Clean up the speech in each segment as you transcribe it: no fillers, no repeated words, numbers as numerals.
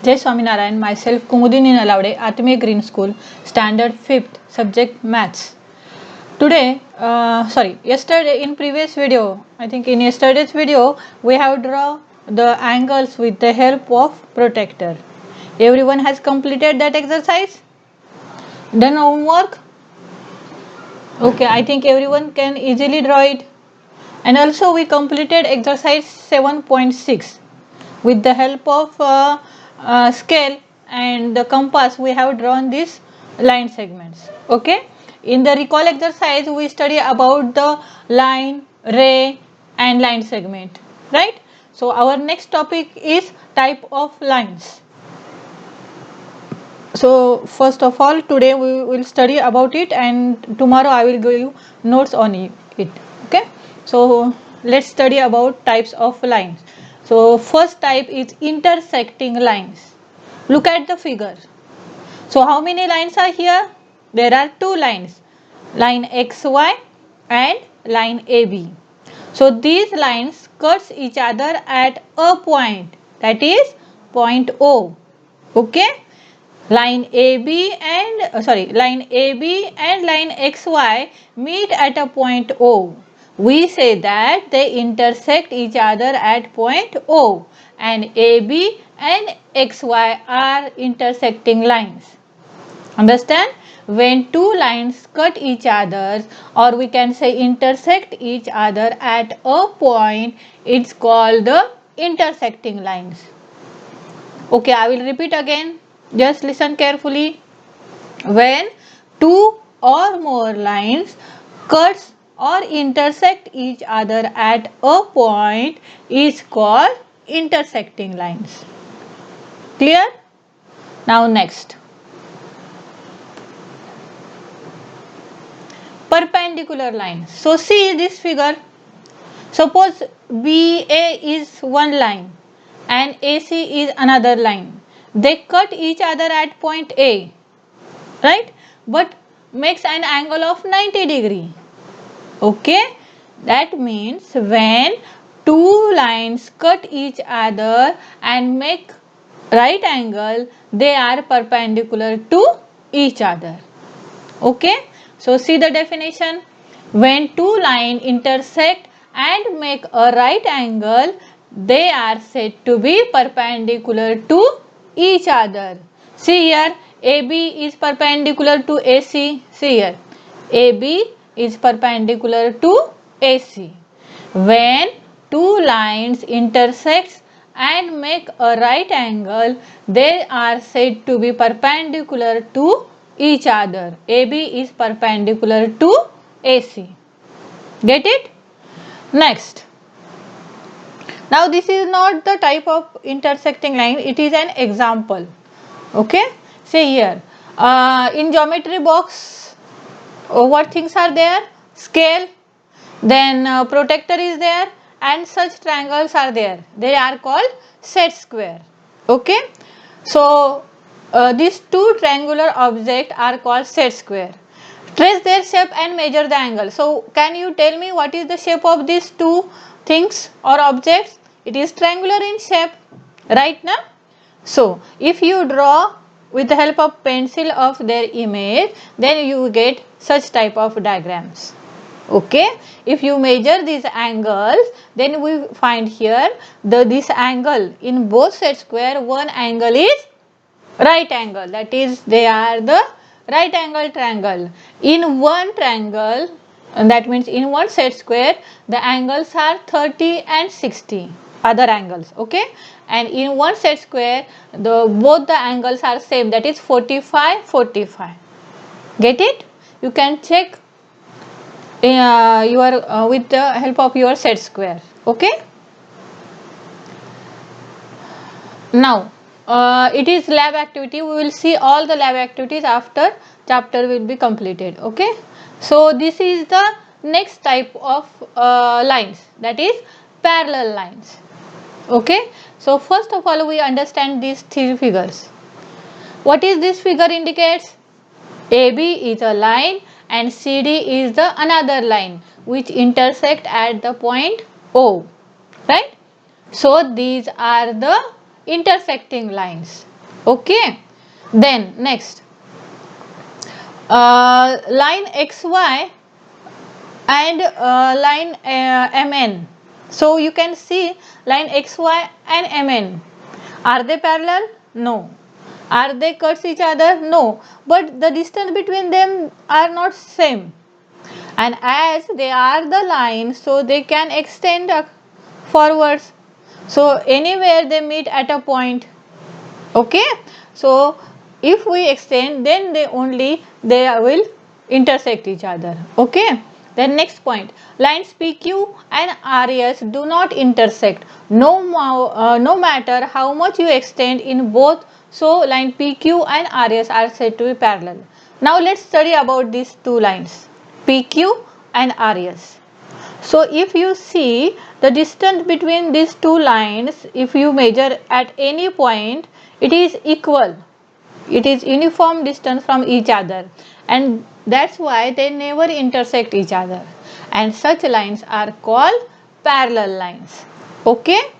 Jai Swaminarayan, myself Kumudini Nalaude, Atmiya Green School, Standard 5th, subject Maths. Today, yesterday in previous video, I think in yesterday's video, we have drawn the angles with the help of protractor. Everyone has completed that exercise? Done homework? Okay, I think everyone can easily draw it. And also we completed exercise 7.6 with the help of scale and the compass. We have drawn these line segments. Okay, in the recall exercise we study about the line, ray and line segment, right? So our next topic is type of lines. So first of all, today we will study about it, and tomorrow I will give you notes on it. Okay, so let's study about types of lines. So first type is intersecting lines. Look at the figure. So how many lines are here? There are two lines, line XY and line AB. So these lines cuts each other at a point, that is point O. Okay, line AB and line XY meet at a point O. We say that they intersect each other at point O, and AB and XY are intersecting lines. Understand? When two lines cut each other, or we can say intersect each other at a point, it's called the intersecting lines. Okay, I will repeat again. Just listen carefully. When two or more lines cuts or intersect each other at a point is called intersecting lines. Clear? Now next. Perpendicular lines. So see this figure. Suppose BA is one line and AC is another line. They cut each other at point A, right? But makes an angle of 90 degree. Okay, that means when two lines cut each other and make right angle, they are perpendicular to each other. Okay, so see the definition. When two lines intersect and make a right angle, they are said to be perpendicular to each other. See here, AB is perpendicular to AC. See here, AB is perpendicular to AC. When two lines intersect and make a right angle, they are said to be perpendicular to each other. AB is perpendicular to AC. Get it? Next. Now this is not the type of intersecting line, it is an example. Okay, see here, in geometry box what things are there? Scale, then protractor is there, and such triangles are there. They are called set square. Okay, so these two triangular objects are called set square. Trace their shape and measure the angle. So can you tell me what is the shape of these two things or objects? It is triangular in shape, right now? So if you draw with the help of pencil of their image, then you get such type of diagrams. Okay, if you measure these angles, then we find here this angle in both set square, one angle is right angle, that is they are the right angle triangle. In one triangle, and that means in one set square, the angles are 30 and 60 other angles. Okay, and in one set square both the angles are same, that is 45 45. Get it? You can check with the help of your set square. Okay, now it is lab activity. We will see all the lab activities after chapter will be completed. Okay, so this is the next type of lines, that is parallel lines. Okay, so first of all we understand these three figures. What is this figure indicates? AB is a line and CD is the another line which intersect at the point O, right? So these are the intersecting lines. Okay, then next, line XY and line MN. So you can see line XY and MN. Are they parallel? No. Are they cuts each other? No. But the distance between them are not same. And as they are the lines, so they can extend forwards. So anywhere they meet at a point. Okay. So if we extend, then they will intersect each other. Okay. Then next point, lines PQ and RS do not intersect no matter how much you extend in both. So line PQ and RS are said to be parallel. Now let's study about these two lines, PQ and RS. So if you see the distance between these two lines, if you measure at any point, it is equal. It is uniform distance from each other, and that's why they never intersect each other, and such lines are called parallel lines. Okay,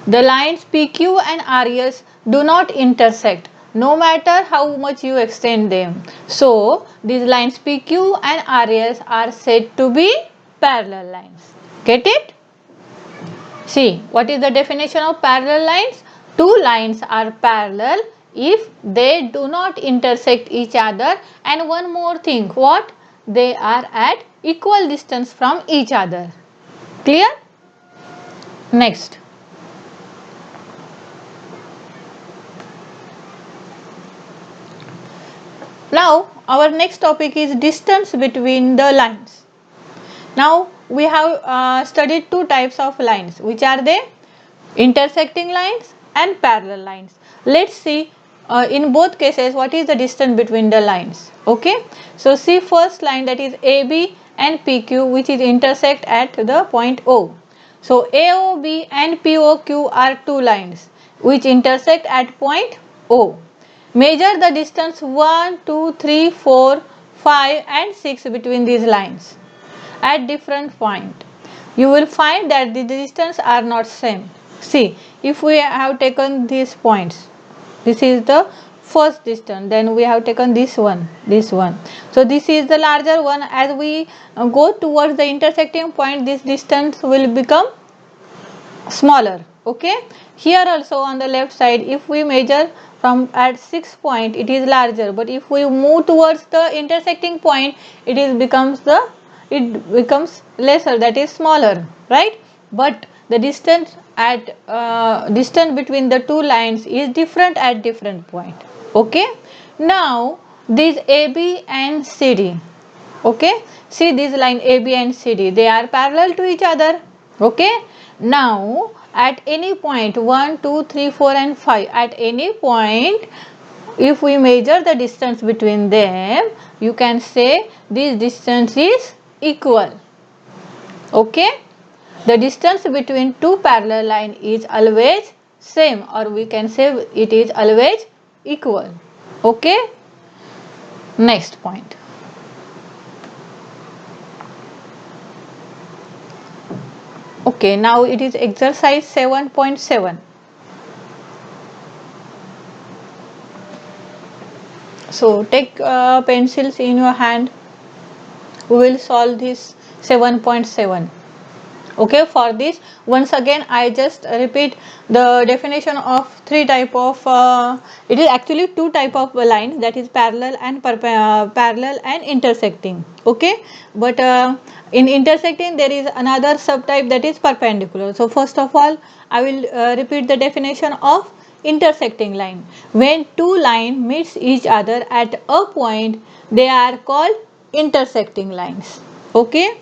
the lines PQ and RS do not intersect no matter how much you extend them. So these lines PQ and RS are said to be parallel lines. Get it? See, what is the definition of parallel lines? Two lines are parallel if they do not intersect each other, and one more thing, what? They are at equal distance from each other. Clear? Next. Now, our next topic is distance between the lines. Now, we have studied two types of lines. Which are they? Intersecting lines and parallel lines. Let's see in both cases what is the distance between the lines. Okay. So, see first line, that is AB and PQ, which is intersect at the point O. So, AOB and POQ are two lines which intersect at point O. Measure the distance 1, 2, 3, 4, 5 and 6 between these lines at different point. You will find that the distance are not same. See, if we have taken these points, this is the first distance, then we have taken this one. So this is the larger one. As we go towards the intersecting point, this distance will become smaller. Okay, here also on the left side, if we measure from at 6 point, it is larger, but if we move towards the intersecting point, it becomes lesser, that is smaller, right? But the distance between the two lines is different at different point. Okay, now these AB and CD. Okay, see this line AB and CD, they are parallel to each other. Okay, now at any point 1, 2, 3, 4 and 5, at any point, if we measure the distance between them, you can say this distance is equal. Okay, the distance between two parallel lines is always same, or we can say it is always equal. Okay, next point. Okay, now it is exercise 7.7. So take pencils in your hand. We will solve this 7.7. Okay, for this once again I just repeat the definition of three type of it is actually two type of lines, that is parallel and intersecting. Okay, but in intersecting there is another subtype, that is perpendicular. So first of all I will repeat the definition of intersecting line. When two lines meets each other at a point, they are called intersecting lines. Okay,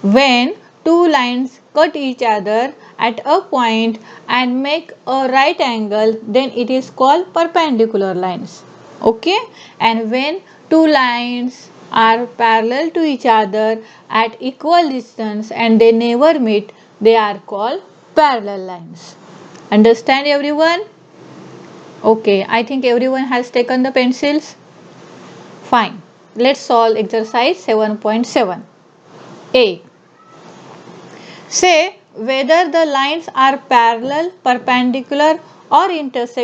when two lines cut each other at a point and make a right angle, then it is called perpendicular lines. Okay, and when two lines are parallel to each other at equal distance and they never meet, they are called parallel lines. Understand everyone? Okay, I think everyone has taken the pencils. Fine, let's solve exercise 7.7. A. Say whether the lines are parallel, perpendicular or intersect